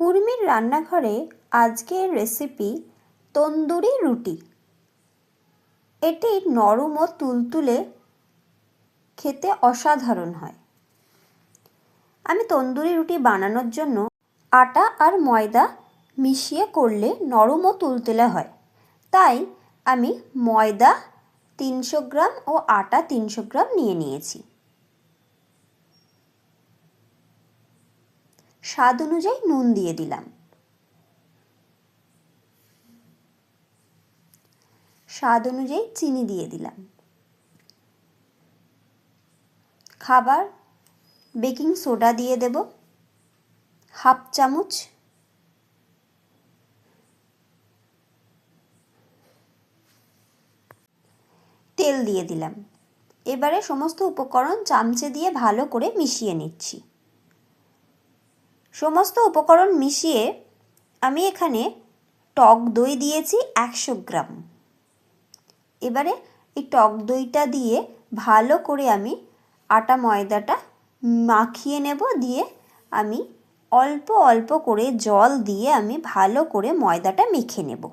উর্মির রান্নাঘরে আজকের রেসিপি তন্দুরি রুটি। এটি নরম ও তুলতুলে, খেতে অসাধারণ হয়। আমি তন্দুরি রুটি বানানোর জন্য আটা আর ময়দা মিশিয়ে করলে নরম ও তুলতুলে হয়, তাই আমি ময়দা 300 গ্রাম ও আটা 300 গ্রাম নিয়ে নিয়েছি। স্বাদ অনুযায়ী নুন দিয়ে দিলাম। স্বাদ অনুযায়ী চিনি দিয়ে দিলাম। খাবার বেকিং সোডা দিয়ে দেব হাফ চামচ। তেল দিয়ে দিলাম। এবারে সমস্ত উপকরণ চামচে দিয়ে ভালো করে মিশিয়ে নিচ্ছি। সমস্ত উপকরণ মিশিয়ে আমি এখানে টক দই দিয়েছি 100 গ্রাম। এবারে এই টক দইটা দিয়ে ভালো করে আমি আটা ময়দাটা মাখিয়ে নেব। দিয়ে আমি অল্প অল্প করে জল দিয়ে আমি ভালো করে ময়দাটা মেখে নেব।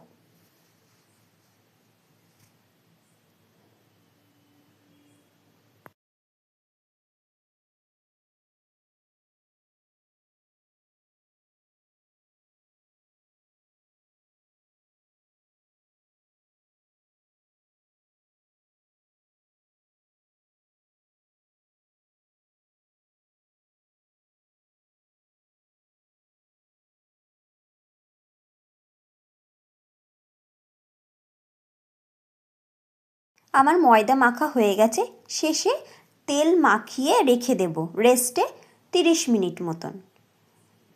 আমার ময়দা মাখা হয়ে গেছে। শেষে তেল মাখিয়ে রেখে দেব রেস্টে 30 মিনিট মতন।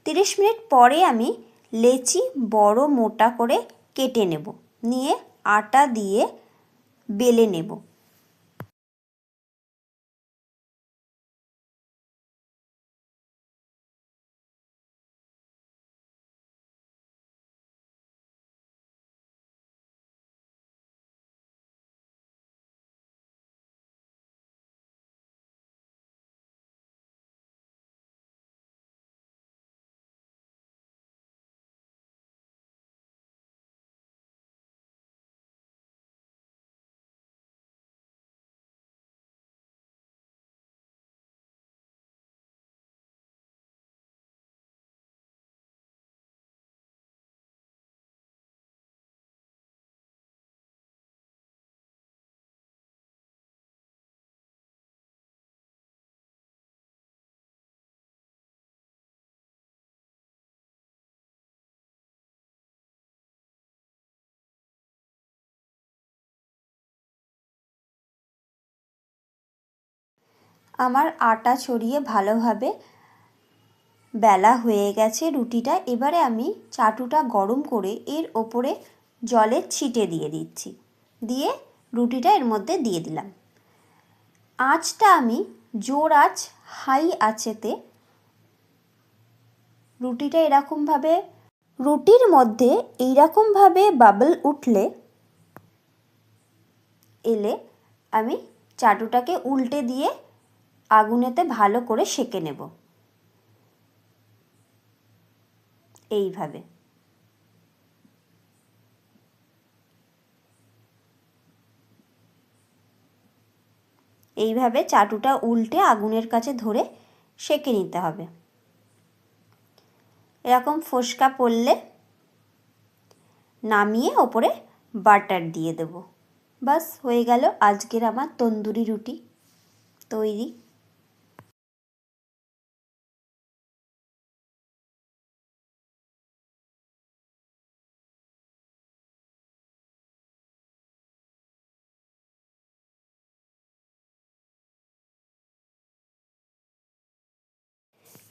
30 মিনিট পরে আমি লেচি বড় মোটা করে কেটে নেব, নিয়ে আটা দিয়ে বেলে নেব। আমার আটা ছড়িয়ে ভালোভাবে বেলা হয়ে গেছে রুটিটা। এবারে আমি চাটুটা গরম করে এর ওপরে জলের ছিটে দিয়ে দিচ্ছি। দিয়ে রুটিটা এর মধ্যে দিয়ে দিলাম। আঁচটা আমি জোর আঁচ হাই আঁচেতে রুটিটা এরকমভাবে, রুটির মধ্যে এইরকমভাবে বাবল এলে আমি চাটুটাকে উল্টে দিয়ে আগুনেতে ভালো করে সেঁকে নেব। এইভাবে এইভাবে চাটুটা উল্টে আগুনের কাছে ধরে সেঁকে নিতে হবে। এরকম ফোসকা পড়লে নামিয়ে ওপরে বাটার দিয়ে দেব। বাস হয়ে গেল আজকের আমার তন্দুরি রুটি তৈরি।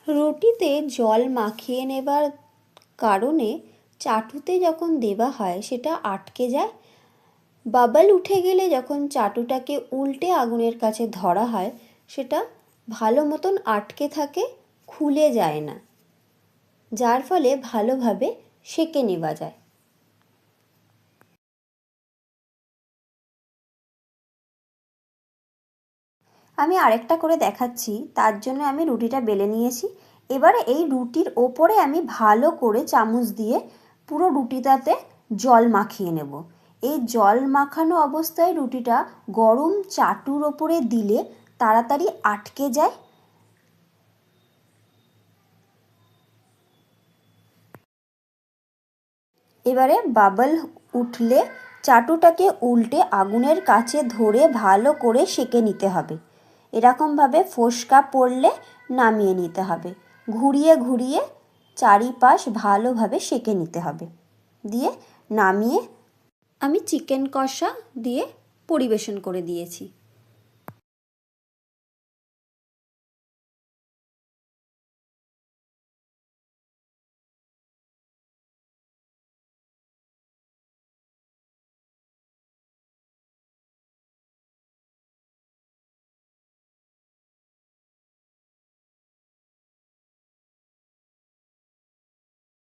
রুটিতে জল মাখিয়ে নেবার কারণে চাটুতে যখন দেওয়া হয় সেটা আটকে যায়। বাবল উঠে গেলে যখন চাটুটাকে উল্টে আগুনের কাছে ধরা হয় সেটা ভালো মতন আটকে থাকে, খুলে যায় না, যার ফলে ভালোভাবে সেঁকে নেওয়া যায়। আমি আরেকটা করে দেখাচ্ছি। তার জন্য আমি রুটিটা বেলে নিয়েছি। এবারে এই রুটির ওপরে আমি ভালো করে চামচ দিয়ে পুরো রুটিটাতে জল মাখিয়ে নেব। এই জল মাখানো অবস্থায় রুটিটা গরম চাটুর ওপরে দিলে তাড়াতাড়ি আটকে যায়। এবারে বাবল উঠলে চাটুটাকে উল্টে আগুনের কাছে ধরে ভালো করে সেঁকে নিতে হবে। এরকমভাবে ফোসকা পড়লে নামিয়ে নিতে হবে। ঘুরিয়ে ঘুরিয়ে চারিপাশ ভালোভাবে সেঁকে নিতে হবে। দিয়ে নামিয়ে আমি চিকেন কষা দিয়ে পরিবেশন করে দিয়েছি।